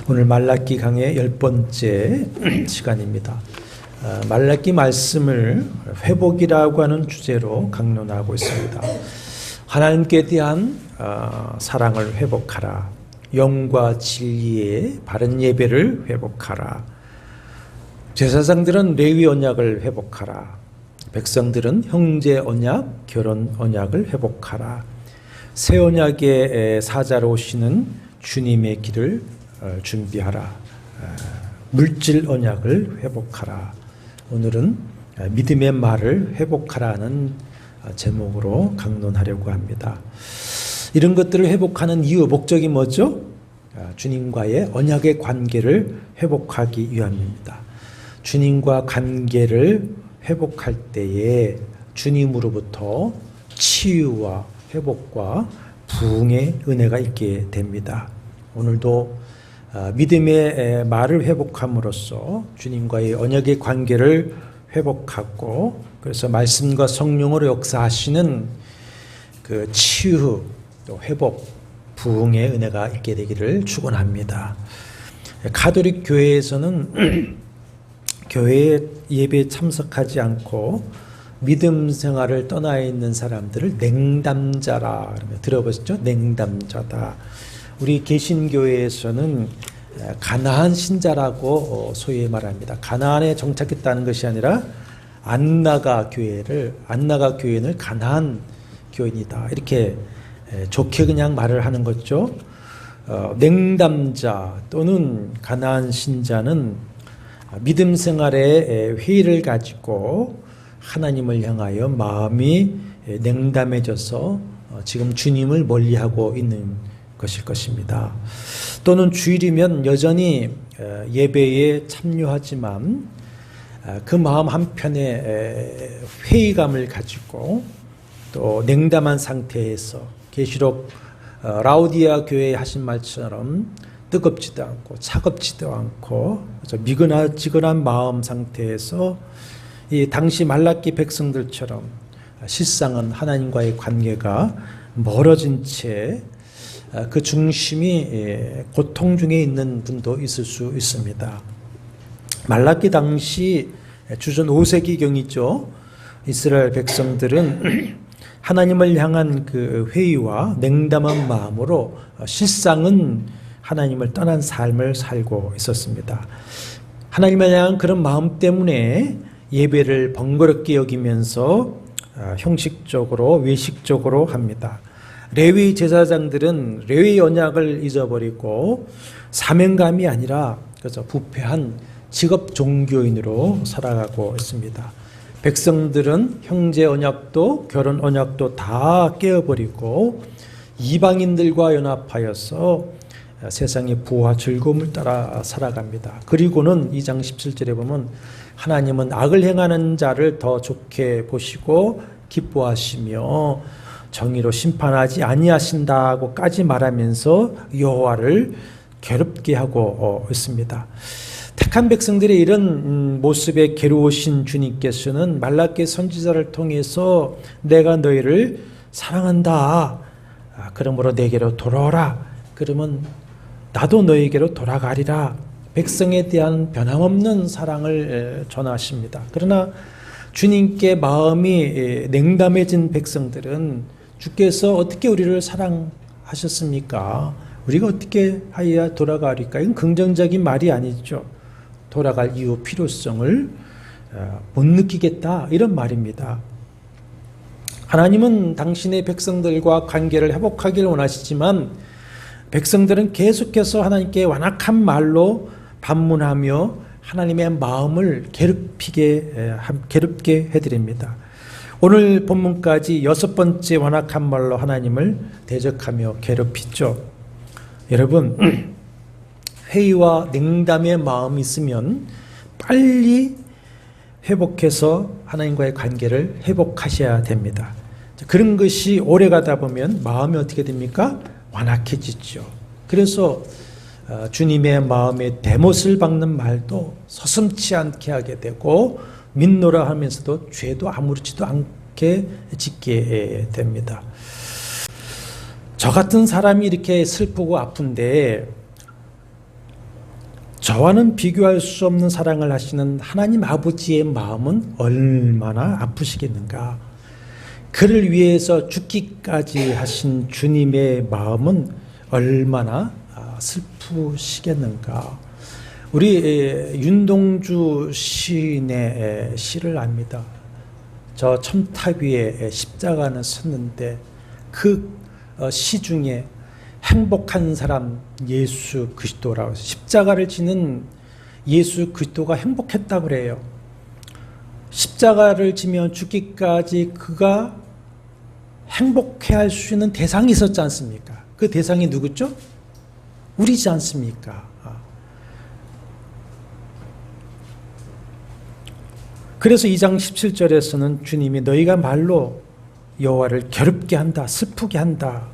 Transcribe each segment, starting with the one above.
오늘 말라기 강의 10번째 시간입니다. 말라기 말씀을 회복이라고 하는 주제로 강론하고 있습니다. 하나님께 대한 사랑을 회복하라. 영과 진리의 바른 예배를 회복하라. 제사장들은 레위 언약을 회복하라. 백성들은 형제 언약, 결혼 언약을 회복하라. 새 언약의 사자로 오시는 주님의 길을 준비하라. 물질 언약을 회복하라. 오늘은 믿음의 말을 회복하라는 제목으로 강론하려고 합니다. 이런 것들을 회복하는 이유, 목적이 뭐죠? 주님과의 언약의 관계를 회복하기 위함입니다. 주님과 관계를 회복할 때에 주님으로부터 치유와 회복과 부흥의 은혜가 있게 됩니다. 오늘도 믿음의 말을 회복함으로써 주님과의 언약의 관계를 회복하고, 그래서 말씀과 성령으로 역사하시는 그 치유, 또 회복, 부흥의 은혜가 있게 되기를 축원합니다. 가톨릭 교회에서는 교회 예배에 참석하지 않고 믿음 생활을 떠나 있는 사람들을 냉담자라 들어보셨죠? 냉담자다. 우리 개신교회에서는 가나안 신자라고 소위 말합니다. 가나안에 정착했다는 것이 아니라 안나가 교회는 가나안 교인이다, 이렇게 좋게 그냥 말을 하는 거죠. 냉담자 또는 가나안 신자는 믿음 생활에 회의를 가지고 하나님을 향하여 마음이 냉담해져서 지금 주님을 멀리하고 있는 것일 것입니다. 또는 주일이면 여전히 예배에 참여하지만 그 마음 한편에 회의감을 가지고 또 냉담한 상태에서 계시록 라우디아 교회에 하신 말처럼 뜨겁지도 않고 차갑지도 않고 미근하지근한 마음 상태에서 이 당시 말라기 백성들처럼 실상은 하나님과의 관계가 멀어진 채 그 중심이 고통 중에 있는 분도 있을 수 있습니다. 말라기 당시 주전 5세기경이죠. 이스라엘 백성들은 하나님을 향한 그 회의와 냉담한 마음으로 실상은 하나님을 떠난 삶을 살고 있었습니다. 하나님을 향한 그런 마음 때문에 예배를 번거롭게 여기면서 형식적으로 외식적으로 합니다. 레위 제사장들은 레위 언약을 잊어버리고 사명감이 아니라 그래서 부패한 직업 종교인으로 살아가고 있습니다. 백성들은 형제 언약도 결혼 언약도 다 깨어버리고 이방인들과 연합하여서 세상의 부와 즐거움을 따라 살아갑니다. 그리고는 2장 17절에 보면 하나님은 악을 행하는 자를 더 좋게 보시고 기뻐하시며 정의로 심판하지 아니하신다고까지 말하면서 여호와를 괴롭게 하고 있습니다. 택한 백성들의 이런 모습에 괴로우신 주님께서는 말라기 선지자를 통해서 내가 너희를 사랑한다. 그러므로 내게로 돌아오라. 그러면 나도 너희에게로 돌아가리라. 백성에 대한 변함없는 사랑을 전하십니다. 그러나 주님께 마음이 냉담해진 백성들은 주께서 어떻게 우리를 사랑하셨습니까? 우리가 어떻게 하여야 돌아가리까? 이건 긍정적인 말이 아니죠. 돌아갈 이유, 필요성을 못 느끼겠다, 이런 말입니다. 하나님은 당신의 백성들과 관계를 회복하기를 원하시지만 백성들은 계속해서 하나님께 완악한 말로 반문하며 하나님의 마음을 괴롭게 해드립니다. 오늘 본문까지 6번째 완악한 말로 하나님을 대적하며 괴롭히죠. 여러분, 회의와 냉담의 마음이 있으면 빨리 회복해서 하나님과의 관계를 회복하셔야 됩니다. 그런 것이 오래 가다 보면 마음이 어떻게 됩니까? 완악해지죠. 그래서 주님의 마음에 대못을 박는 말도 서슴지 않게 하게 되고 믿노라 하면서도 죄도 아무렇지도 않게 짓게 됩니다. 저 같은 사람이 이렇게 슬프고 아픈데 저와는 비교할 수 없는 사랑을 하시는 하나님 아버지의 마음은 얼마나 아프시겠는가. 그를 위해서 죽기까지 하신 주님의 마음은 얼마나 슬프시겠는가. 우리 윤동주 시인의 시를 압니다. 저 첨탑 위에 십자가는 섰는데 그 시 중에 행복한 사람 예수 그리스도라고 십자가를 지는 예수 그리스도가 행복했다고 그래요. 십자가를 지며 죽기까지 그가 행복해 할 수 있는 대상이 있었지 않습니까? 그 대상이 누구죠? 우리지 않습니까? 그래서 2장 17절에서는 주님이 너희가 말로 여호와를 괴롭게 한다, 슬프게 한다.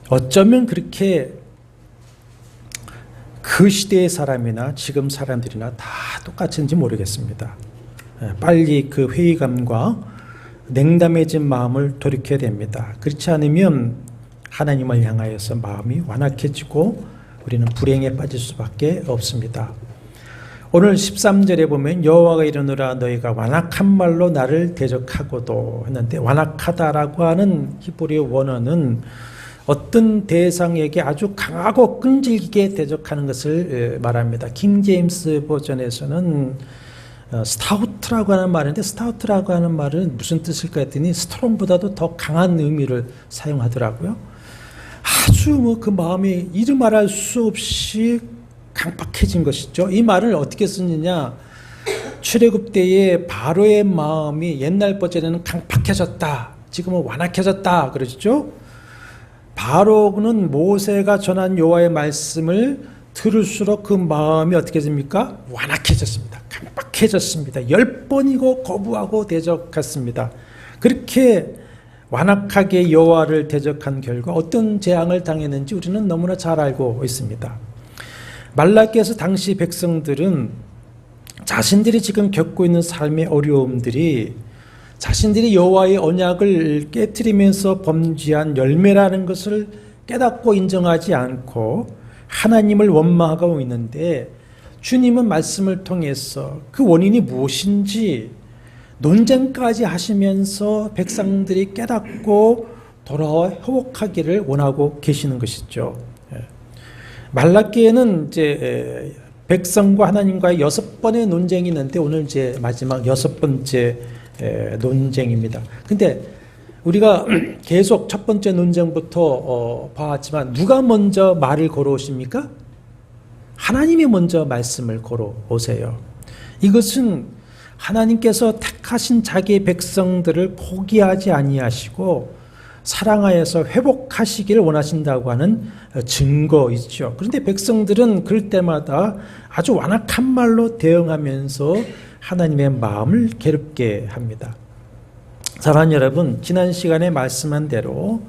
어쩌면 그렇게 그 시대의 사람이나 지금 사람들이나 다 똑같은지 모르겠습니다. 빨리 그 회의감과 냉담해진 마음을 돌이켜야 됩니다. 그렇지 않으면 하나님을 향하여서 마음이 완악해지고 우리는 불행에 빠질 수밖에 없습니다. 오늘 13절에 보면 여호와가 이르노라 너희가 완악한 말로 나를 대적하고도 했는데 완악하다라고 하는 히브리 원어는 어떤 대상에게 아주 강하고 끈질기게 대적하는 것을 말합니다. 킹 제임스 버전에서는 스타우트라고 하는 말인데 스타우트라고 하는 말은 무슨 뜻일까 했더니 스트롱보다도 더 강한 의미를 사용하더라고요. 아주 그 마음이 이루 말할 수 없이 강팍해진 것이죠. 이 말을 어떻게 쓰느냐. 출애굽 때에 바로의 마음이 옛날 버전에는 강팍해졌다. 지금은 완악해졌다. 그러시죠. 바로는 모세가 전한 여호와의 말씀을 들을수록 그 마음이 어떻게 됩니까? 완악해졌습니다. 강팍해졌습니다. 10번이고 거부하고 대적했습니다. 그렇게 완악하게 여호와를 대적한 결과 어떤 재앙을 당했는지 우리는 너무나 잘 알고 있습니다. 말라기에서 당시 백성들은 자신들이 지금 겪고 있는 삶의 어려움들이 자신들이 여호와의 언약을 깨트리면서 범죄한 열매라는 것을 깨닫고 인정하지 않고 하나님을 원망하고 있는데 주님은 말씀을 통해서 그 원인이 무엇인지 논쟁까지 하시면서 백성들이 깨닫고 돌아와 회복하기를 원하고 계시는 것이죠. 말라기에는 이제 백성과 하나님과의 6번의 논쟁이 있는데 오늘 이제 마지막 6번째 논쟁입니다. 근데 우리가 계속 첫 번째 논쟁부터 봐왔지만 누가 먼저 말을 걸어오십니까? 하나님이 먼저 말씀을 걸어오세요. 이것은 하나님께서 택하신 자기의 백성들을 포기하지 아니하시고 사랑하여서 회복하시기를 원하신다고 하는 증거이죠. 그런데 백성들은 그럴 때마다 아주 완악한 말로 대응하면서 하나님의 마음을 괴롭게 합니다. 사랑하는 여러분, 지난 시간에 말씀한 대로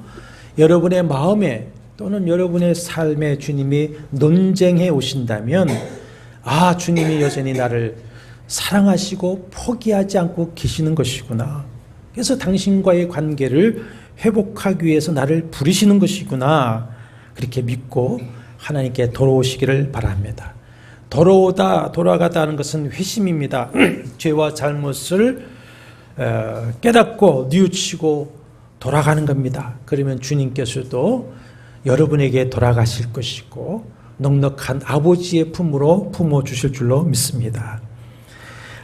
여러분의 마음에 또는 여러분의 삶에 주님이 논쟁해 오신다면 주님이 여전히 나를 사랑하시고 포기하지 않고 계시는 것이구나. 그래서 당신과의 관계를 회복하기 위해서 나를 부르시는 것이구나. 그렇게 믿고 하나님께 돌아오시기를 바랍니다. 돌아가다 하는 것은 회심입니다. 죄와 잘못을 깨닫고 뉘우치고 돌아가는 겁니다. 그러면 주님께서도 여러분에게 돌아가실 것이고 넉넉한 아버지의 품으로 품어주실 줄로 믿습니다.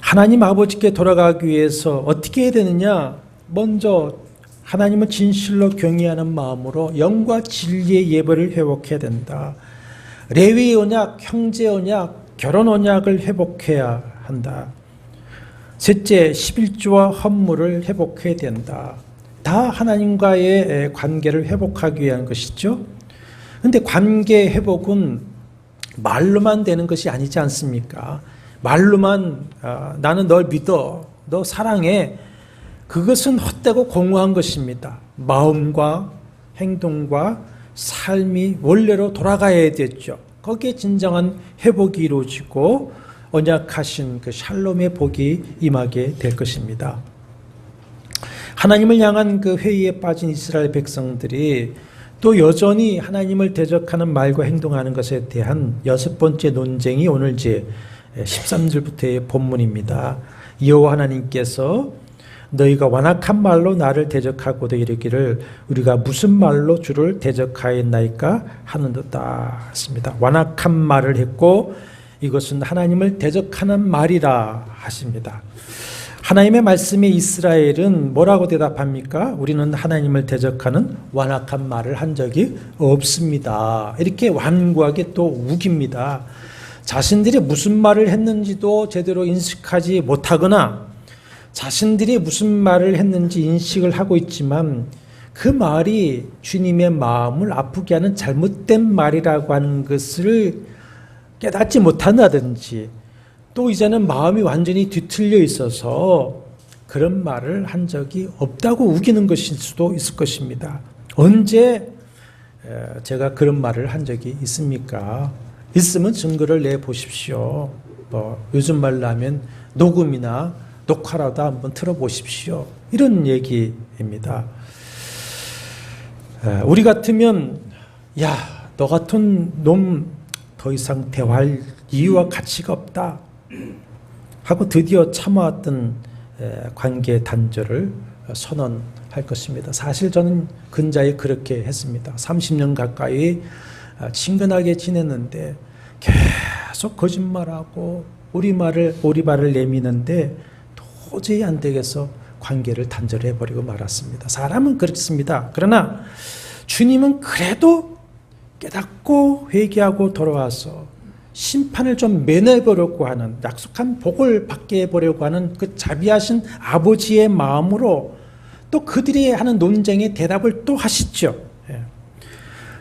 하나님 아버지께 돌아가기 위해서 어떻게 해야 되느냐? 먼저 하나님을 진실로 경외하는 마음으로 영과 진리의 예배를 회복해야 된다. 레위의 언약, 형제 언약, 결혼 언약을 회복해야 한다. 셋째, 11조와 헌물을 회복해야 된다. 다 하나님과의 관계를 회복하기 위한 것이죠. 그런데 관계 회복은 말로만 되는 것이 아니지 않습니까? 말로만 나는 널 믿어, 너 사랑해. 그것은 헛되고 공허한 것입니다. 마음과 행동과 삶이 원래로 돌아가야 되죠. 거기에 진정한 회복이 이루어지고 언약하신 그 샬롬의 복이 임하게 될 것입니다. 하나님을 향한 그 회의에 빠진 이스라엘 백성들이 또 여전히 하나님을 대적하는 말과 행동하는 것에 대한 6번째 논쟁이 오늘 이제 13절부터의 본문입니다. 여호와 하나님께서 너희가 완악한 말로 나를 대적하고도 이르기를 우리가 무슨 말로 주를 대적하였나이까 하는도다 했습니다. 완악한 말을 했고 이것은 하나님을 대적하는 말이라 하십니다. 하나님의 말씀에 이스라엘은 뭐라고 대답합니까? 우리는 하나님을 대적하는 완악한 말을 한 적이 없습니다. 이렇게 완고하게 또 우깁니다. 자신들이 무슨 말을 했는지도 제대로 인식하지 못하거나 자신들이 무슨 말을 했는지 인식을 하고 있지만 그 말이 주님의 마음을 아프게 하는 잘못된 말이라고 하는 것을 깨닫지 못한다든지 또 이제는 마음이 완전히 뒤틀려 있어서 그런 말을 한 적이 없다고 우기는 것일 수도 있을 것입니다. 언제 제가 그런 말을 한 적이 있습니까? 있으면 증거를 내보십시오. 요즘 말로 하면 녹음이나 녹화라도 한번 틀어보십시오. 이런 얘기입니다. 우리 같으면 야, 너 같은 놈 더 이상 대화할 이유와 가치가 없다 하고 드디어 참아왔던 관계 단절을 선언할 것입니다. 사실 저는 근자에 그렇게 했습니다. 30년 가까이 친근하게 지냈는데 계속 거짓말하고 오리발을 내미는데 도저히 안 되겠어 관계를 단절해버리고 말았습니다. 사람은 그렇습니다. 그러나 주님은 그래도 깨닫고 회개하고 돌아와서 심판을 좀 면해보려고 하는 약속한 복을 받게 해보려고 하는 그 자비하신 아버지의 마음으로 또 그들이 하는 논쟁에 대답을 또 하시죠.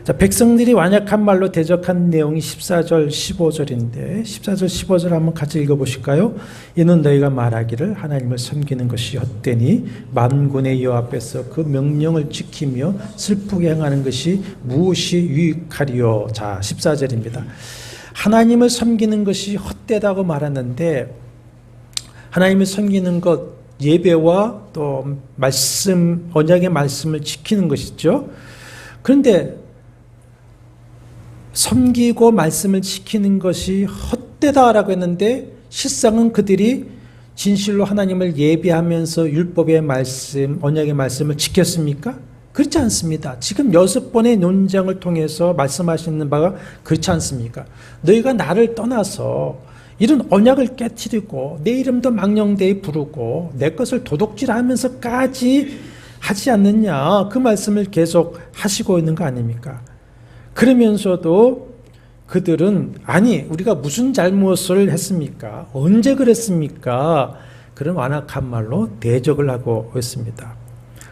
자, 백성들이 완약한 말로 대적한 내용이 14절 15절인데 14절 15절 한번 같이 읽어보실까요? 이는 너희가 말하기를 하나님을 섬기는 것이 헛되니 만군의 여호와 앞에서 그 명령을 지키며 슬프게 행하는 것이 무엇이 유익하리요. 자, 14절입니다. 하나님을 섬기는 것이 헛되다고 말하는데 하나님을 섬기는 것 예배와 또 말씀 언약의 말씀을 지키는 것이죠. 그런데 섬기고 말씀을 지키는 것이 헛되다라고 했는데 실상은 그들이 진실로 하나님을 예배하면서 율법의 말씀, 언약의 말씀을 지켰습니까? 그렇지 않습니다. 지금 6번의 논쟁을 통해서 말씀하시는 바가 그렇지 않습니까? 너희가 나를 떠나서 이런 언약을 깨트리고 내 이름도 망령되이 부르고 내 것을 도둑질하면서까지 하지 않느냐, 그 말씀을 계속 하시고 있는 거 아닙니까? 그러면서도 그들은 아니 우리가 무슨 잘못을 했습니까? 언제 그랬습니까? 그런 완악한 말로 대적을 하고 있습니다.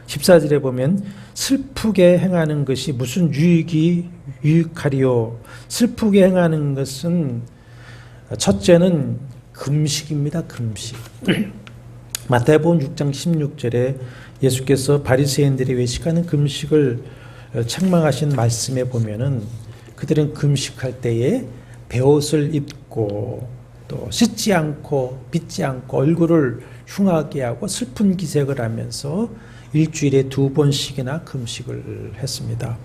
14절에 보면 슬프게 행하는 것이 무슨 유익하리요. 슬프게 행하는 것은 첫째는 금식입니다. 금식. 마태복음 6장 16절에 예수께서 바리새인들이 외식하는 금식을 책망하신 말씀에 보면은 그들은 금식할 때에 베옷을 입고 또 씻지 않고 빗지 않고 얼굴을 흉하게 하고 슬픈 기색을 하면서 일주일에 2번씩이나 금식을 했습니다.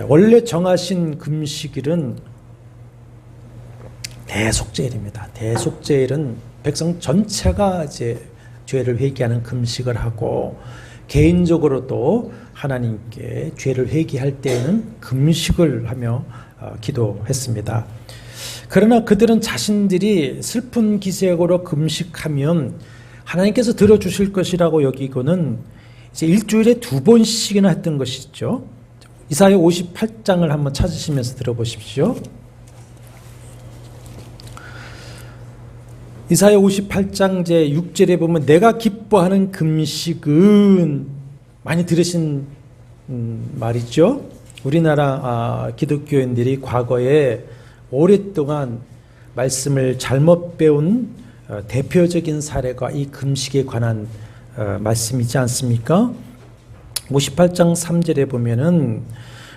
원래 정하신 금식일은 대속죄일입니다. 대속죄일은 백성 전체가 이제 죄를 회개하는 금식을 하고 개인적으로도 하나님께 죄를 회개할 때에는 금식을 하며 기도했습니다. 그러나 그들은 자신들이 슬픈 기색으로 금식하면 하나님께서 들어주실 것이라고 여기고는 이제 일주일에 2번씩이나 했던 것이죠. 이사야 58장을 한번 찾으시면서 들어보십시오. 이사야 58장 제 6절에 보면 내가 기뻐하는 금식은 많이 들으신 말이죠. 우리나라 기독교인들이 과거에 오랫동안 말씀을 잘못 배운 대표적인 사례가 이 금식에 관한 말씀이지 않습니까? 58장 3절에 보면은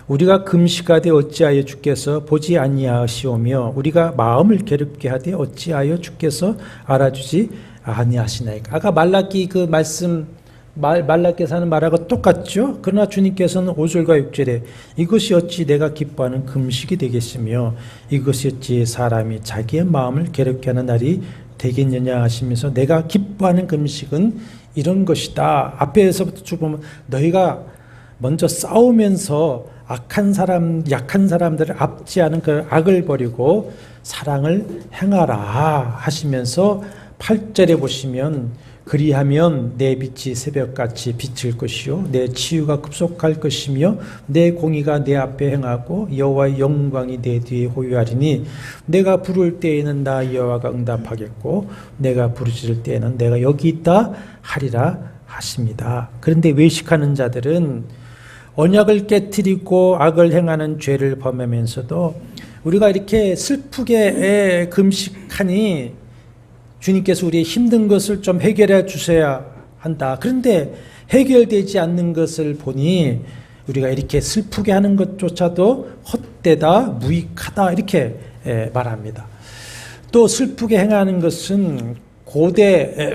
우리가 금식하되 어찌하여 주께서 보지 아니하시오며 우리가 마음을 괴롭게 하되 어찌하여 주께서 알아주지 아니하시나이까. 아까 말라기 그 말씀 말라께서 하는 말하고 똑같죠. 그러나 주님께서는 5절과 6절에 이것이 어찌 내가 기뻐하는 금식이 되겠으며 이것이 어찌 사람이 자기의 마음을 괴롭게 하는 날이 되겠느냐 하시면서 내가 기뻐하는 금식은 이런 것이다. 앞에서부터 쭉 보면 너희가 먼저 싸우면서 약한 사람들을 압제하는 그 악을 버리고 사랑을 행하라 하시면서 8절에 보시면 그리하면 내 빛이 새벽같이 비칠 것이요 내 치유가 급속할 것이며 내 공의가 내 앞에 행하고 여호와의 영광이 내 뒤에 호유하리니 내가 부를 때에는 나 여호와가 응답하겠고 내가 부르짖을 때에는 내가 여기 있다 하리라 하십니다. 그런데 외식하는 자들은 언약을 깨트리고 악을 행하는 죄를 범하면서도 우리가 이렇게 슬프게 금식하니 주님께서 우리의 힘든 것을 좀 해결해 주셔야 한다. 그런데 해결되지 않는 것을 보니 우리가 이렇게 슬프게 하는 것조차도 헛되다, 무익하다 이렇게 말합니다. 또 슬프게 행하는 것은 고대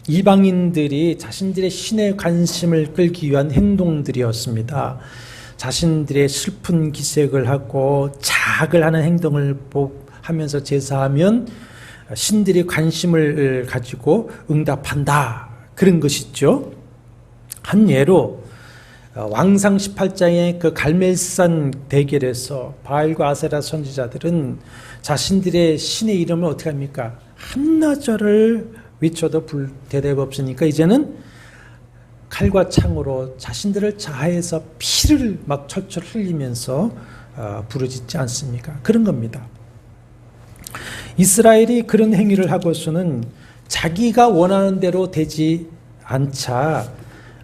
이방인들이 자신들의 신의 관심을 끌기 위한 행동들이었습니다. 자신들의 슬픈 기색을 하고 자학을 하는 행동을 하면서 제사하면 신들이 관심을 가지고 응답한다. 그런 것이죠. 한 예로 왕상 18장의 그 갈멜산 대결에서 바알과 아세라 선지자들은 자신들의 신의 이름을 어떻게 합니까? 한나절을 외쳐도 대답 없으니까 이제는 칼과 창으로 자신들을 자해해서 피를 막 철철 흘리면서 부르짖지 않습니까? 그런 겁니다. 이스라엘이 그런 행위를 하고서는 자기가 원하는 대로 되지 않자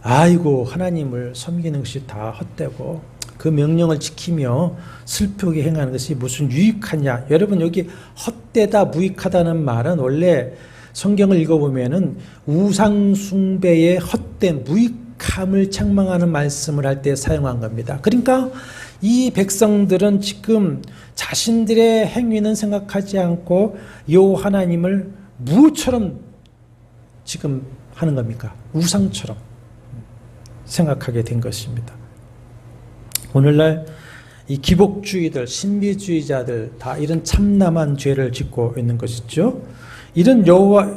아이고 하나님을 섬기는 것이 다 헛되고 그 명령을 지키며 슬프게 행하는 것이 무슨 유익하냐. 여러분 여기 헛되다 무익하다는 말은 원래 성경을 읽어보면은 우상숭배의 헛된 무익함을 책망하는 말씀을 할 때 사용한 겁니다. 그러니까 이 백성들은 지금 자신들의 행위는 생각하지 않고 요 하나님을 무처럼 지금 하는 겁니까? 우상처럼 생각하게 된 것입니다. 오늘날 이 기복주의들, 신비주의자들 다 이런 참남한 죄를 짓고 있는 것이죠. 이런 여호와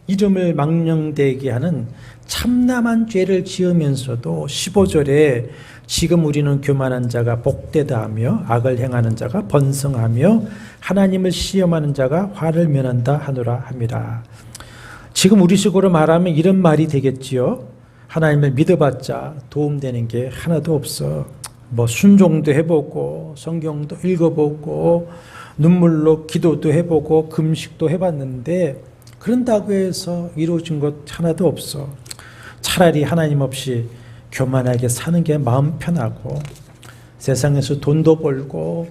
이름을 망령되게 하는 참남한 죄를 지으면서도 15절에 지금 우리는 교만한 자가 복되다 하며 악을 행하는 자가 번성하며 하나님을 시험하는 자가 화를 면한다 하노라 합니다. 지금 우리식으로 말하면 이런 말이 되겠지요. 하나님을 믿어봤자 도움되는 게 하나도 없어. 뭐 순종도 해보고 성경도 읽어보고 눈물로 기도도 해보고 금식도 해봤는데 그런다고 해서 이루어진 것 하나도 없어. 차라리 하나님 없이 교만하게 사는 게 마음 편하고 세상에서 돈도 벌고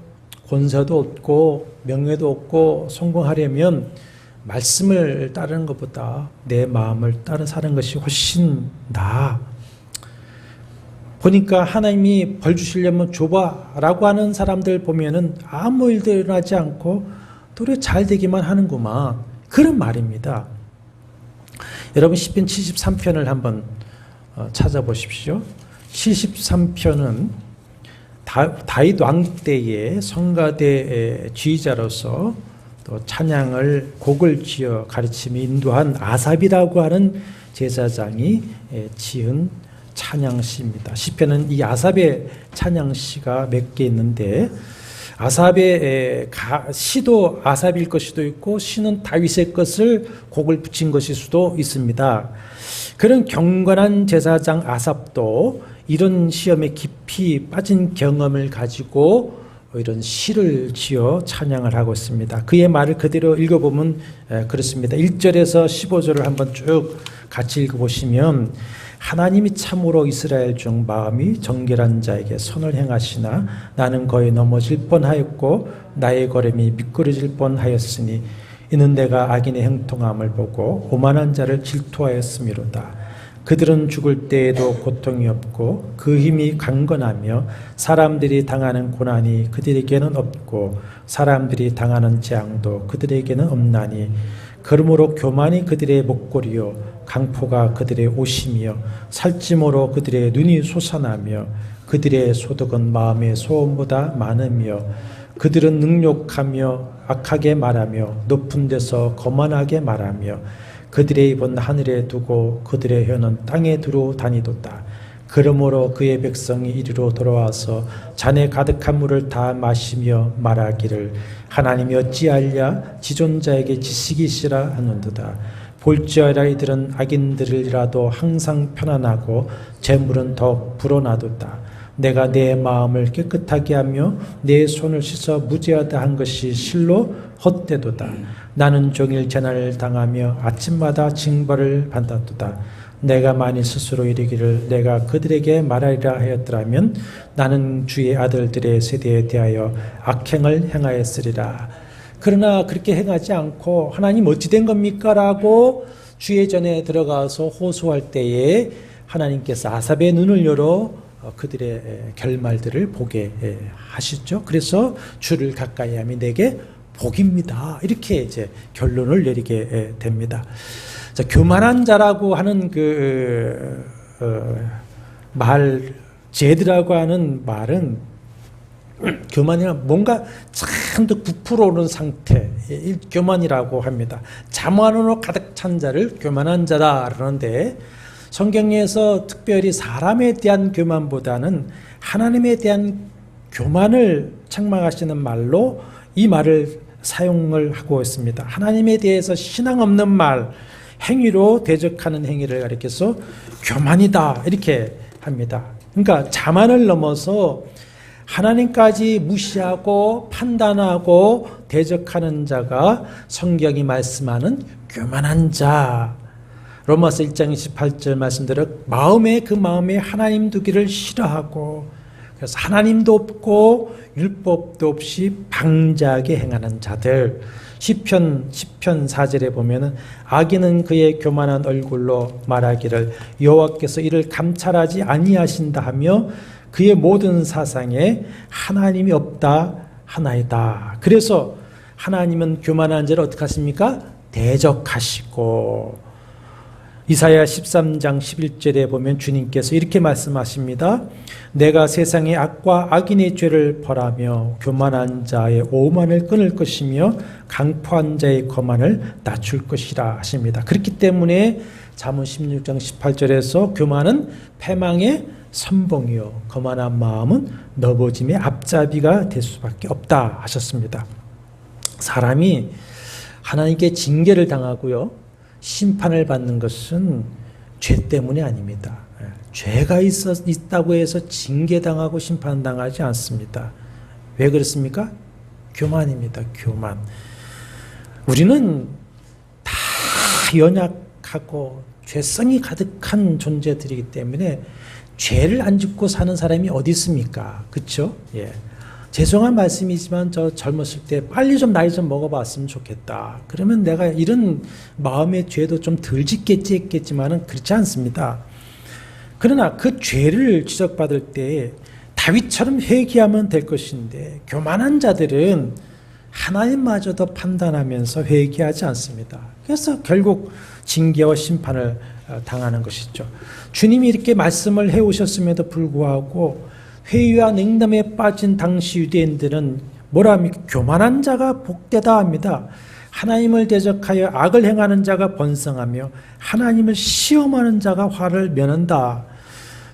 권세도 얻고 명예도 얻고 성공하려면 말씀을 따르는 것보다 내 마음을 따라 사는 것이 훨씬 나아. 보니까 하나님이 벌 주시려면 줘봐라고 하는 사람들 보면은 아무 일도 일어나지 않고 도리어 잘 되기만 하는구만. 그런 말입니다. 여러분 시편 73편을 한번 찾아보십시오. 73편은 다윗 왕 때의 성가대 지휘자로서 또 찬양을 곡을 지어 가르치며 인도한 아삽이라고 하는 제사장이 지은 찬양시입니다. 시편은 이 아삽의 찬양시가 몇 개 있는데 아삽의 시도 아삽일 것이도 있고 시는 다윗의 것을 곡을 붙인 것일 수도 있습니다. 그런 경건한 제사장 아삽도 이런 시험에 깊이 빠진 경험을 가지고 이런 시를 지어 찬양을 하고 있습니다. 그의 말을 그대로 읽어보면 그렇습니다. 1절에서 15절을 한번 쭉 같이 읽어보시면 하나님이 참으로 이스라엘 중 마음이 정결한 자에게 선을 행하시나 나는 거의 넘어질 뻔하였고 나의 걸음이 미끄러질 뻔하였으니 이는 내가 악인의 형통함을 보고 오만한 자를 질투하였음이로다. 그들은 죽을 때에도 고통이 없고 그 힘이 강건하며 사람들이 당하는 고난이 그들에게는 없고 사람들이 당하는 재앙도 그들에게는 없나니 그러므로 교만이 그들의 목걸이요 강포가 그들의 옷이며 살찜으로 그들의 눈이 솟아나며 그들의 소득은 마음의 소원보다 많으며 그들은 능욕하며 악하게 말하며 높은 데서 거만하게 말하며 그들의 입은 하늘에 두고 그들의 혀는 땅에 두루 다니도다. 그러므로 그의 백성이 이리로 돌아와서 잔에 가득한 물을 다 마시며 말하기를 하나님이 어찌하랴 지존자에게 지식이 있으라 하는도다. 볼지어라 이들은 악인들이라도 항상 편안하고 재물은 더욱 불어나도다. 내가 내 마음을 깨끗하게 하며 내 손을 씻어 무죄하다 한 것이 실로 헛되도다. 나는 종일 재난을 당하며 아침마다 징벌을 받았도다. 내가 만일 스스로 이르기를 내가 그들에게 말하리라 하였더라면 나는 주의 아들들의 세대에 대하여 악행을 행하였으리라. 그러나 그렇게 행하지 않고 하나님 어찌 된 겁니까? 라고 주의 전에 들어가서 호소할 때에 하나님께서 아삽의 눈을 열어 그들의 결말들을 보게 하시죠. 그래서 주를 가까이 함이 내게 복입니다. 이렇게 이제 결론을 내리게 됩니다. 자, 교만한 자라고 하는 말, 제드라고 하는 말은 교만이란 뭔가 참도 부풀어 오른 상태, 교만이라고 합니다. 자만으로 가득 찬 자를 교만한 자다 그러는데 성경에서 특별히 사람에 대한 교만보다는 하나님에 대한 교만을 책망하시는 말로 이 말을 사용을 하고 있습니다. 하나님에 대해서 신앙 없는 말, 행위로 대적하는 행위를 가리켜서 교만이다 이렇게 합니다. 그러니까 자만을 넘어서 하나님까지 무시하고 판단하고 대적하는 자가 성경이 말씀하는 교만한 자. 로마서 1장 28절 말씀대로 마음에 하나님 두기를 싫어하고 그래서 하나님도 없고 율법도 없이 방자하게 행하는 자들. 시편 4절에 보면은 악인은 그의 교만한 얼굴로 말하기를 여호와께서 이를 감찰하지 아니하신다 하며 그의 모든 사상에 하나님이 없다 하나이다. 그래서 하나님은 교만한 자를 어떻게 하십니까? 대적하시고 이사야 13장 11절에 보면 주님께서 이렇게 말씀하십니다. 내가 세상의 악과 악인의 죄를 벌하며 교만한 자의 오만을 끊을 것이며 강포한 자의 거만을 낮출 것이라 하십니다. 그렇기 때문에 잠언 16장 18절에서 교만은 패망의 선봉이요 거만한 마음은 넘어짐의 앞잡이가 될 수밖에 없다 하셨습니다. 사람이 하나님께 징계를 당하고요 심판을 받는 것은 죄 때문이 아닙니다. 죄가 있다고 해서 징계당하고 심판당하지 않습니다. 왜 그렇습니까? 교만입니다. 교만. 우리는 다 연약하고 죄성이 가득한 존재들이기 때문에 죄를 안 짓고 사는 사람이 어디 있습니까? 그렇죠? 예. 죄송한 말씀이지만 저 젊었을 때 빨리 좀 나이 좀 먹어봤으면 좋겠다. 그러면 내가 이런 마음의 죄도 좀 덜 짓겠지 했겠지만은 그렇지 않습니다. 그러나 그 죄를 지적받을 때 다윗처럼 회개하면 될 것인데 교만한 자들은 하나님마저도 판단하면서 회개하지 않습니다. 그래서 결국 징계와 심판을 당하는 것이죠. 주님이 이렇게 말씀을 해오셨음에도 불구하고 회의와 냉담에 빠진 당시 유대인들은 뭐라 합니까? 교만한 자가 복되다 합니다. 하나님을 대적하여 악을 행하는 자가 번성하며 하나님을 시험하는 자가 화를 면한다.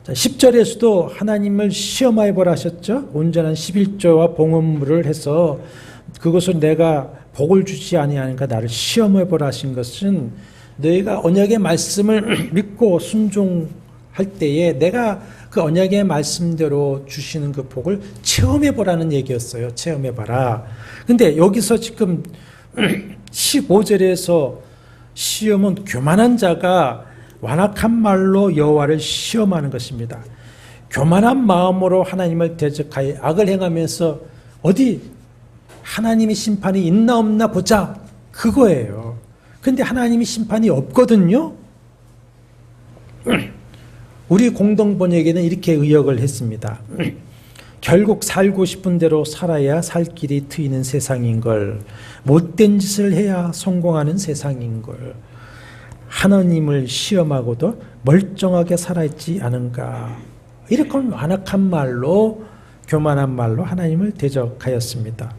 10절에서도 하나님을 시험하여 보라 하셨죠. 온전한 11조와 봉헌물을 해서 그것을 내가 복을 주지 아니하니까 나를 시험해 보라 하신 것은 너희가 언약의 말씀을 믿고 순종할 때에 내가 그 언약의 말씀대로 주시는 그 복을 체험해 보라는 얘기였어요. 체험해 봐라. 근데 여기서 지금 15절에서 시험은 교만한 자가 완악한 말로 여호와를 시험하는 것입니다. 교만한 마음으로 하나님을 대적하여 악을 행하면서 어디 하나님의 심판이 있나 없나 보자. 그거예요. 근데 하나님의 심판이 없거든요. 우리 공동번역에는 이렇게 의역을 했습니다. 결국 살고 싶은 대로 살아야 살 길이 트이는 세상인걸, 못된 짓을 해야 성공하는 세상인걸, 하나님을 시험하고도 멀쩡하게 살아있지 않은가. 이렇게 완악한 말로, 교만한 말로 하나님을 대적하였습니다.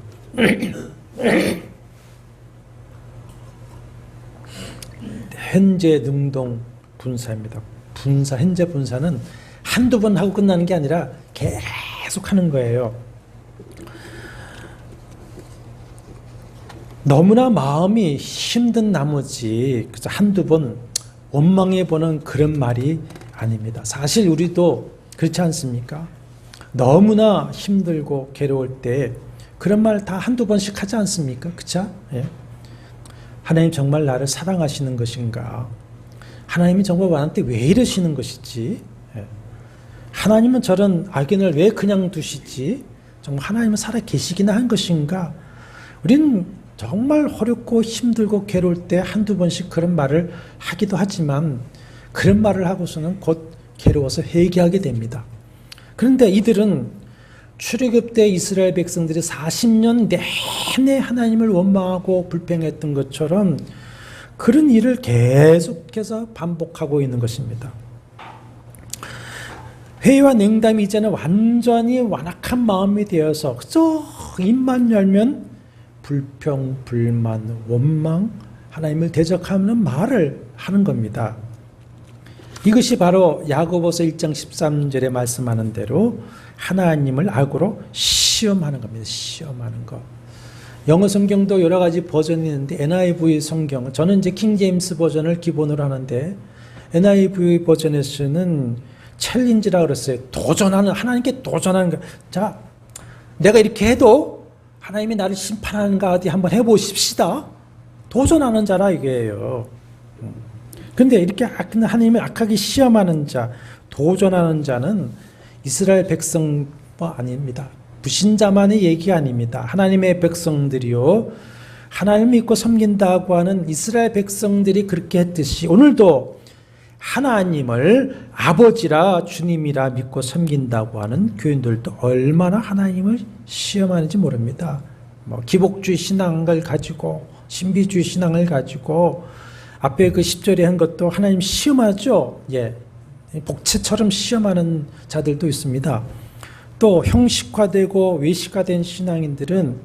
현재 능동 분사입니다. 현재 분사는 한두 번 하고 끝나는 게 아니라 계속 하는 거예요. 너무나 마음이 힘든 나머지 한두 번 원망해 보는 그런 말이 아닙니다. 사실 우리도 그렇지 않습니까? 너무나 힘들고 괴로울 때 그런 말 다 한두 번씩 하지 않습니까? 그쵸? 예. 하나님 정말 나를 사랑하시는 것인가? 하나님이 정말 나한테 왜 이러시는 것이지? 예. 하나님은 저런 악인을 왜 그냥 두시지? 정말 하나님은 살아 계시기나 한 것인가? 우리는 정말 어렵고 힘들고 괴로울 때 한두 번씩 그런 말을 하기도 하지만 그런 말을 하고서는 곧 괴로워서 회개하게 됩니다. 그런데 이들은 출애굽 때 이스라엘 백성들이 40년 내내 하나님을 원망하고 불평했던 것처럼 그런 일을 계속해서 반복하고 있는 것입니다. 회의와 냉담이 이제는 완전히 완악한 마음이 되어서 그저 입만 열면 불평, 불만, 원망, 하나님을 대적하는 말을 하는 겁니다. 이것이 바로 야고보서 1장 13절에 말씀하는 대로 하나님을 악으로 시험하는 겁니다. 시험하는 것. 영어 성경도 여러 가지 버전이 있는데 NIV 성경, 저는 이제 킹제임스 버전을 기본으로 하는데 NIV 버전에서는 챌린지라고 그랬어요. 도전하는, 하나님께 도전하는 것. 자, 내가 이렇게 해도 하나님이 나를 심판하는가 어디 한번 해보십시다. 도전하는 자라 이게요. 그런데 이렇게 하나님을 악하게 시험하는 자, 도전하는 자는 이스라엘 백성뿐 아닙니다. 불신자만의 얘기 아닙니다. 하나님의 백성들이요, 하나님을 믿고 섬긴다고 하는 이스라엘 백성들이 그렇게 했듯이 오늘도 하나님을 아버지라 주님이라 믿고 섬긴다고 하는 교인들도 얼마나 하나님을 시험하는지 모릅니다. 기복주의 신앙을 가지고, 신비주의 신앙을 가지고 앞에 그 10절에 한 것도 하나님 시험하죠. 예, 복채처럼 시험하는 자들도 있습니다. 또 형식화되고 외식화된 신앙인들은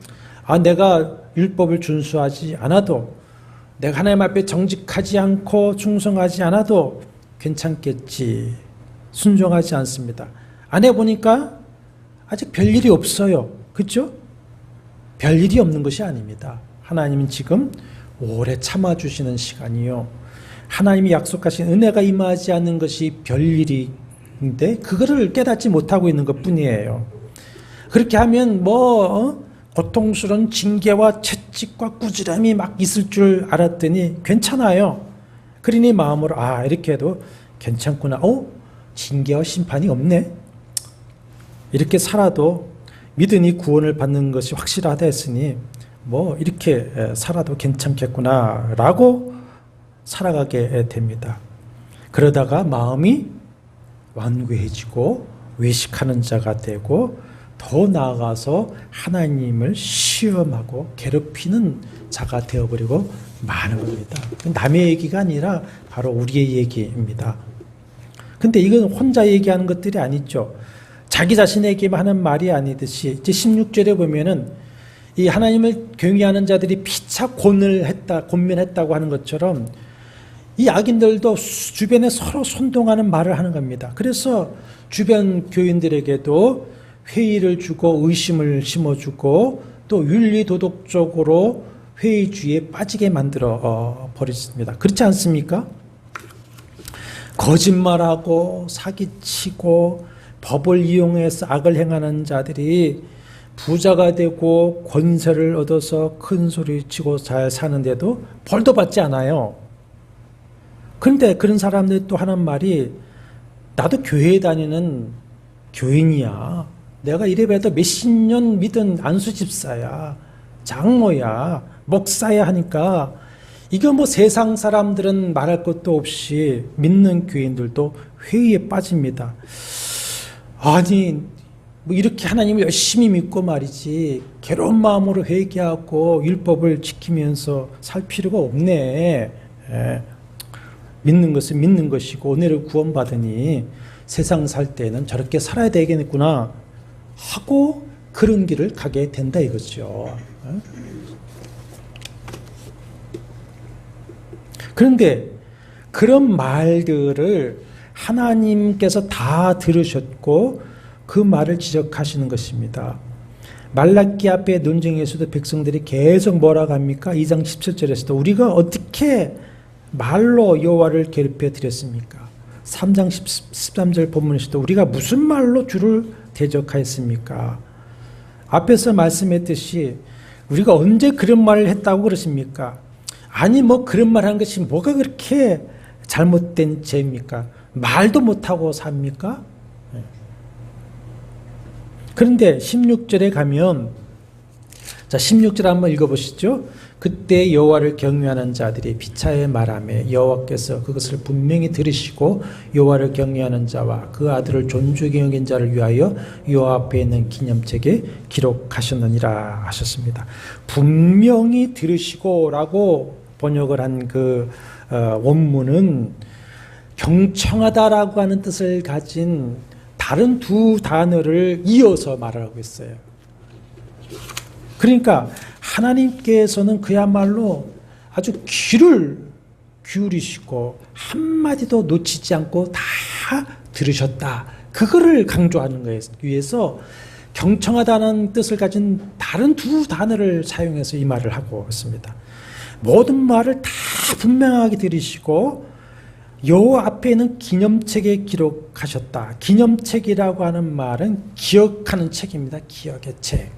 내가 율법을 준수하지 않아도, 내가 하나님 앞에 정직하지 않고 충성하지 않아도 괜찮겠지, 순종하지 않습니다. 안 해보니까 아직 별일이 없어요. 그렇죠? 별일이 없는 것이 아닙니다. 하나님은 지금 오래 참아주시는 시간이요, 하나님이 약속하신 은혜가 임하지 않는 것이 별일인데 그거를 깨닫지 못하고 있는 것뿐이에요. 그렇게 하면 고통스러운 징계와 채찍과 꾸지람이 막 있을 줄 알았더니 괜찮아요. 그러니 마음으로 이렇게 해도 괜찮구나. 징계와 심판이 없네. 이렇게 살아도 믿으니 구원을 받는 것이 확실하다 했으니 이렇게 살아도 괜찮겠구나 라고 살아가게 됩니다. 그러다가 마음이 완고해지고 외식하는 자가 되고 더 나아가서 하나님을 시험하고 괴롭히는 자가 되어버리고 마는 겁니다. 남의 얘기가 아니라 바로 우리의 얘기입니다. 근데 이건 혼자 얘기하는 것들이 아니죠. 자기 자신에게만 하는 말이 아니듯이 이제 16절에 보면은 이 하나님을 경외하는 자들이 피차 곤면했다고 하는 것처럼 이 악인들도 주변에 서로 선동하는 말을 하는 겁니다. 그래서 주변 교인들에게도 회의를 주고 의심을 심어주고 또 윤리도덕적으로 회의주의에 빠지게 만들어 버렸습니다. 그렇지 않습니까? 거짓말하고 사기치고 법을 이용해서 악을 행하는 자들이 부자가 되고 권세를 얻어서 큰 소리치고 잘 사는데도 벌도 받지 않아요. 그런데 그런 사람들이 또 하는 말이, 나도 교회에 다니는 교인이야, 내가 이래봬도 몇십 년 믿은 안수집사야, 장로야, 목사야 하니까 이거 세상 사람들은 말할 것도 없이 믿는 교인들도 회의에 빠집니다. 아니 뭐 이렇게 하나님을 열심히 믿고 말이지 괴로운 마음으로 회개하고 율법을 지키면서 살 필요가 없네. 예. 믿는 것은 믿는 것이고 은혜를 구원받으니 세상 살 때는 저렇게 살아야 되겠구나 하고 그런 길을 가게 된다 이거죠. 예. 그런데 그런 말들을 하나님께서 다 들으셨고 그 말을 지적하시는 것입니다. 말라기 앞에 논쟁에서도 백성들이 계속 뭐라고 합니까? 2장 17절에서도 우리가 어떻게 말로 여호와를 괴롭혀 드렸습니까? 3장 13절 본문에서도 우리가 무슨 말로 주를 대적하였습니까? 앞에서 말씀했듯이 우리가 언제 그런 말을 했다고 그러십니까? 아니 뭐 그런 말 한 것이 뭐가 그렇게 잘못된 죄입니까? 말도 못하고 삽니까? 그런데 16절에 가면 자 16절 한번 읽어보시죠. 그때 여호와를 경외하는 자들이 피차에 말하며 여호와께서 그것을 분명히 들으시고 여호와를 경외하는 자와 그 아들을 존중히 여긴 자를 위하여 여호와 앞에 있는 기념책에 기록하셨느니라 하셨습니다. 분명히 들으시고라고 번역을 한 그 원문은 경청하다라고 하는 뜻을 가진 다른 두 단어를 이어서 말하고 있어요. 그러니까 하나님께서는 그야말로 아주 귀를 기울이시고 한마디도 놓치지 않고 다 들으셨다. 그거를 강조하는 거에 위해서 경청하다는 뜻을 가진 다른 두 단어를 사용해서 이 말을 하고 있습니다. 모든 말을 다 분명하게 들으시고 여호와 앞에 있는 기념책에 기록하셨다. 기념책이라고 하는 말은 기억하는 책입니다. 기억의 책.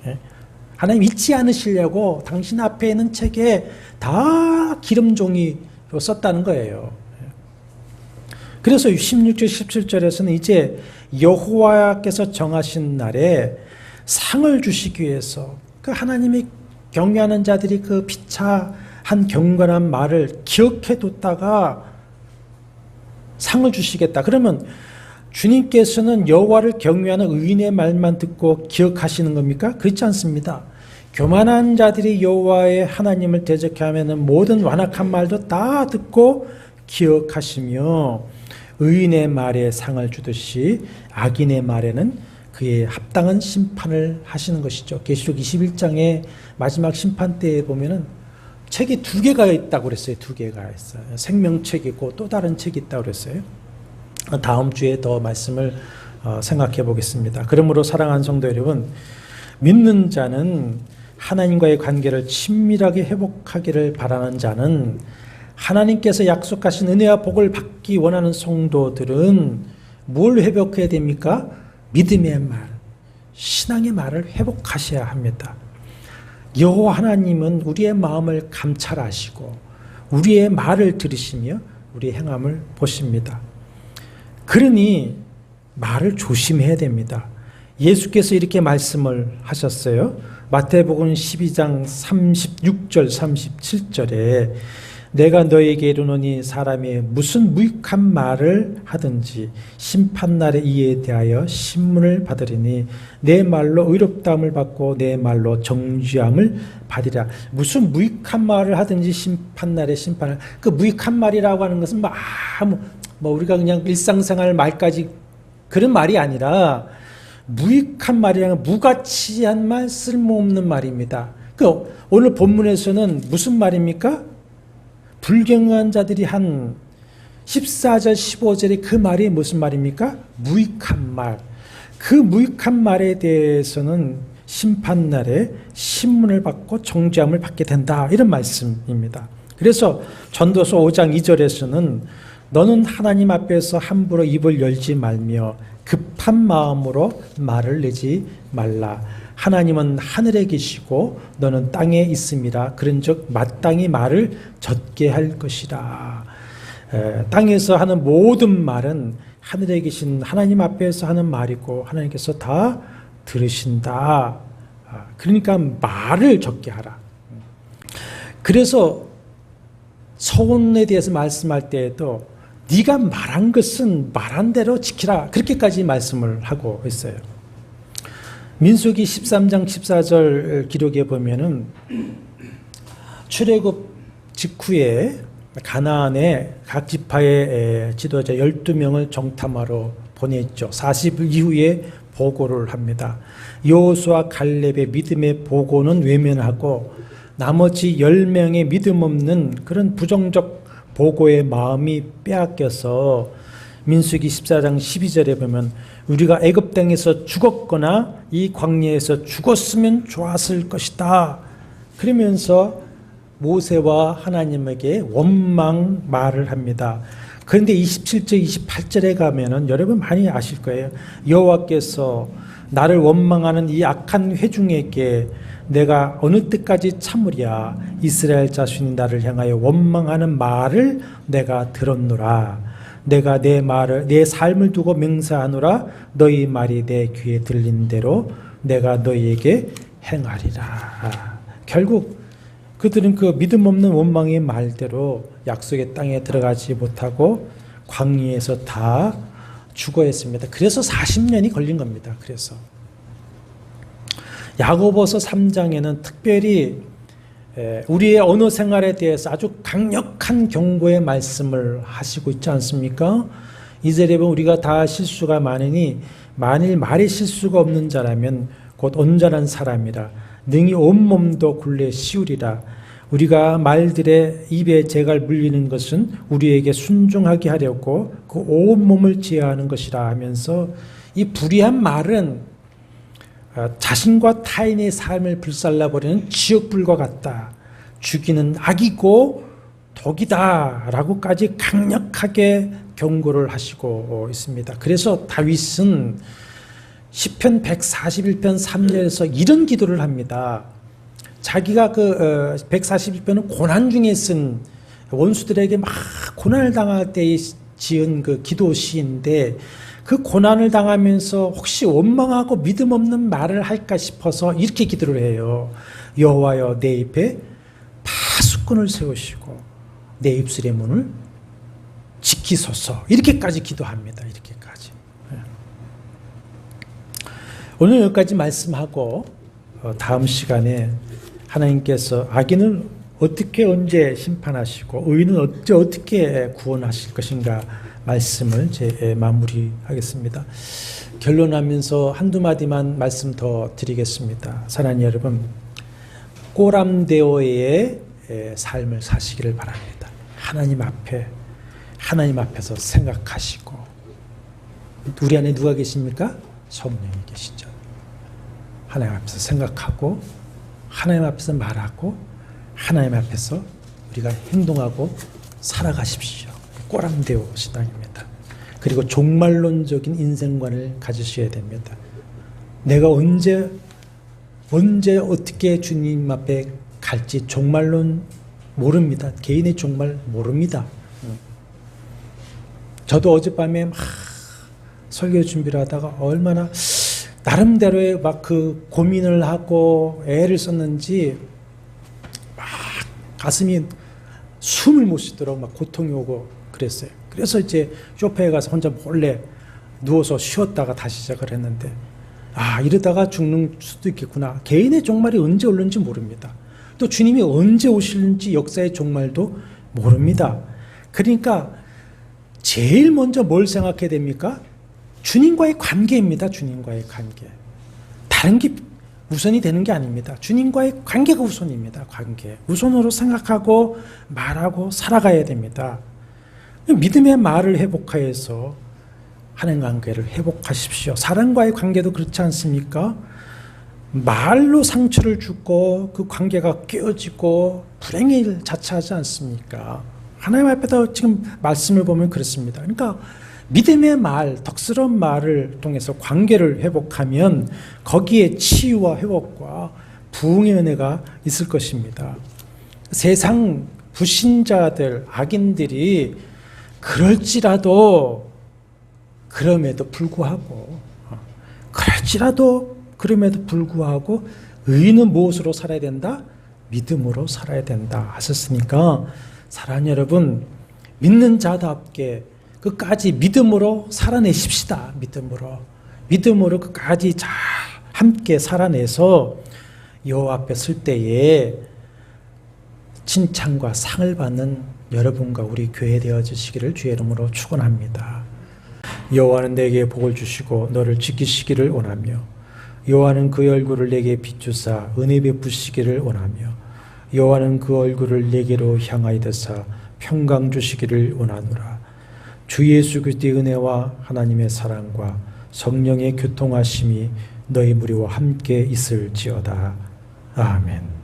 하나님 잊지 않으시려고 당신 앞에 있는 책에 다 기름종이로 썼다는 거예요. 그래서 16절 17절에서는 이제 여호와께서 정하신 날에 상을 주시기 위해서 그 하나님이 경외하는 자들이 그 피차한 경건한 말을 기억해 뒀다가 상을 주시겠다. 그러면 주님께서는 여호와를 경외하는 의인의 말만 듣고 기억하시는 겁니까? 그렇지 않습니다. 교만한 자들이 여호와의 하나님을 대적하면 모든 완악한 말도 다 듣고 기억하시며 의인의 말에 상을 주듯이 악인의 말에는 그의 합당한 심판을 하시는 것이죠. 계시록 21장의 마지막 심판 때에 보면은 책이 두 개가 있다고 그랬어요. 두 개가 있어요. 생명책이 있고 또 다른 책이 있다고 그랬어요. 다음 주에 더 말씀을 생각해 보겠습니다. 그러므로 사랑하는 성도 여러분, 믿는 자는 하나님과의 관계를 친밀하게 회복하기를 바라는 자는 하나님께서 약속하신 은혜와 복을 받기 원하는 성도들은 뭘 회복해야 됩니까? 믿음의 말, 신앙의 말을 회복하셔야 합니다. 여호와 하나님은 우리의 마음을 감찰하시고 우리의 말을 들으시며 우리의 행함을 보십니다. 그러니 말을 조심해야 됩니다. 예수께서 이렇게 말씀을 하셨어요. 마태복음 12장 36절 37절에 내가 너에게 이르노니 사람이 무슨 무익한 말을 하든지 심판날에 이에 대하여 신문을 받으리니 내 말로 의롭다함을 받고 내 말로 정죄함을 받으리라. 무슨 무익한 말을 하든지 심판날에 심판을, 그 무익한 말이라고 하는 것은 뭐 우리가 그냥 일상생활 말까지 그런 말이 아니라 무익한 말이라는 무가치한 말, 쓸모없는 말입니다. 그 오늘 본문에서는 무슨 말입니까? 불경한 자들이 한 14절 15절의 그 말이 무슨 말입니까? 무익한 말. 그 무익한 말에 대해서는 심판날에 신문을 받고 정죄함을 받게 된다. 이런 말씀입니다. 그래서 전도서 5장 2절에서는 너는 하나님 앞에서 함부로 입을 열지 말며 급한 마음으로 말을 내지 말라. 하나님은 하늘에 계시고 너는 땅에 있음이라. 그런즉 마땅히 말을 젖게 할 것이라. 땅에서 하는 모든 말은 하늘에 계신 하나님 앞에서 하는 말이고 하나님께서 다 들으신다. 그러니까 말을 적게 하라. 그래서 서원에 대해서 말씀할 때에도 네가 말한 것은 말한 대로 지키라. 그렇게까지 말씀을 하고 있어요. 민수기 13장 14절 기록에 보면은 출애굽 직후에 가나안의 각 지파의 지도자 12명을 정탐하러 보냈죠. 40일 이후에 보고를 합니다. 여호수아 갈렙의 믿음의 보고는 외면하고 나머지 10명의 믿음 없는 그런 부정적 보고의 마음이 빼앗겨서 민수기 14장 12절에 보면 우리가 애굽 땅에서 죽었거나 이 광야에서 죽었으면 좋았을 것이다. 그러면서 모세와 하나님에게 원망 말을 합니다. 그런데 27절 28절에 가면은 여러분 많이 아실 거예요. 여호와께서 나를 원망하는 이 악한 회중에게 내가 어느 때까지 참으랴. 이스라엘 자손이 나를 향하여 원망하는 말을 내가 들었노라. 내가 내 삶을 두고 맹세하노라. 너희 말이 내 귀에 들린 대로 내가 너희에게 행하리라. 결국 그들은 그 믿음 없는 원망의 말대로 약속의 땅에 들어가지 못하고 광야에서 다 죽어했습니다. 그래서 40년이 걸린 겁니다. 그래서 야고보서 3장에는 특별히 우리의 언어 생활에 대해서 아주 강력한 경고의 말씀을 하시고 있지 않습니까? 이절에 보면 우리가 다 실수가 많으니 만일 말에 실수가 없는 자라면 곧 온전한 사람이라 능히 온몸도 굴레 씌우리라. 우리가 말들의 입에 재갈 물리는 것은 우리에게 순종하게 하려고 그 온몸을 제어하는 것이라 하면서 이 불의한 말은 자신과 타인의 삶을 불살라버리는 지옥불과 같다. 죽이는 악이고 독이다 라고까지 강력하게 경고를 하시고 있습니다. 그래서 다윗은 시편 141편 3절에서 이런 기도를 합니다. 자기가 그 141편은 고난 중에 쓴 원수들에게 막 고난을 당할 때 지은 그 기도 시인데 그 고난을 당하면서 혹시 원망하고 믿음 없는 말을 할까 싶어서 이렇게 기도를 해요. 여호와여 내 입에 파수꾼을 세우시고 내 입술의 문을 지키소서. 이렇게까지 기도합니다. 이렇게까지. 오늘 여기까지 말씀하고 다음 시간에 하나님께서 악인을 어떻게 언제 심판하시고 의인은 어떻게 구원하실 것인가 말씀을 마무리하겠습니다. 결론하면서 한두 마디만 말씀 더 드리겠습니다. 사랑하는 여러분, 꼬람데오의 삶을 사시기를 바랍니다. 하나님 앞에서 생각하시고, 우리 안에 누가 계십니까? 성령이 계시죠. 하나님 앞에서 생각하고 하나님 앞에서 말하고 하나님 앞에서 우리가 행동하고 살아가십시오. 꼬람데오 신앙입니다. 그리고 종말론적인 인생관을 가지셔야 됩니다. 내가 언제 어떻게 주님 앞에 갈지 종말론 모릅니다. 개인의 종말 모릅니다. 저도 어젯밤에 막 설교 준비를 하다가 얼마나 나름대로의 막 그 고민을 하고 애를 썼는지 막 가슴이 숨을 못 쉬도록 막 고통이 오고 그랬어요. 그래서 이제 쇼파에 가서 혼자 몰래 누워서 쉬었다가 다시 시작을 했는데 이러다가 죽는 수도 있겠구나. 개인의 종말이 언제 올는지 모릅니다. 또 주님이 언제 오실는지 역사의 종말도 모릅니다. 그러니까 제일 먼저 뭘 생각해야 됩니까? 주님과의 관계입니다. 주님과의 관계. 다른 게 우선이 되는 게 아닙니다. 주님과의 관계가 우선입니다. 관계. 우선으로 생각하고 말하고 살아가야 됩니다. 믿음의 말을 회복하여서 하나님 관계를 회복하십시오. 사람과의 관계도 그렇지 않습니까? 말로 상처를 주고 그 관계가 깨어지고 불행을 자처하지 않습니까? 하나님 앞에다 지금 말씀을 보면 그렇습니다. 그러니까 믿음의 말, 덕스러운 말을 통해서 관계를 회복하면 거기에 치유와 회복과 부흥의 은혜가 있을 것입니다. 세상 불신자들, 악인들이 그럴지라도 그럼에도 불구하고 의인은 무엇으로 살아야 된다? 믿음으로 살아야 된다 하셨으니까 사랑하는 여러분, 믿는 자답게 끝까지 믿음으로 살아내십시다. 믿음으로 끝까지 잘 함께 살아내서 여호와 앞에 설 때에 칭찬과 상을 받는 여러분과 우리 교회 되어주시기를 주의 이름으로 축원합니다. 여호와는 내게 복을 주시고 너를 지키시기를 원하며 여호와는 그의 얼굴을 내게 비추사 은혜 베푸시기를 원하며 여호와는 그 얼굴을 내게로 향하여 드사 평강 주시기를 원하노라. 주 예수 그리스도의 은혜와 하나님의 사랑과 성령의 교통하심이 너희 무리와 함께 있을지어다. 아멘.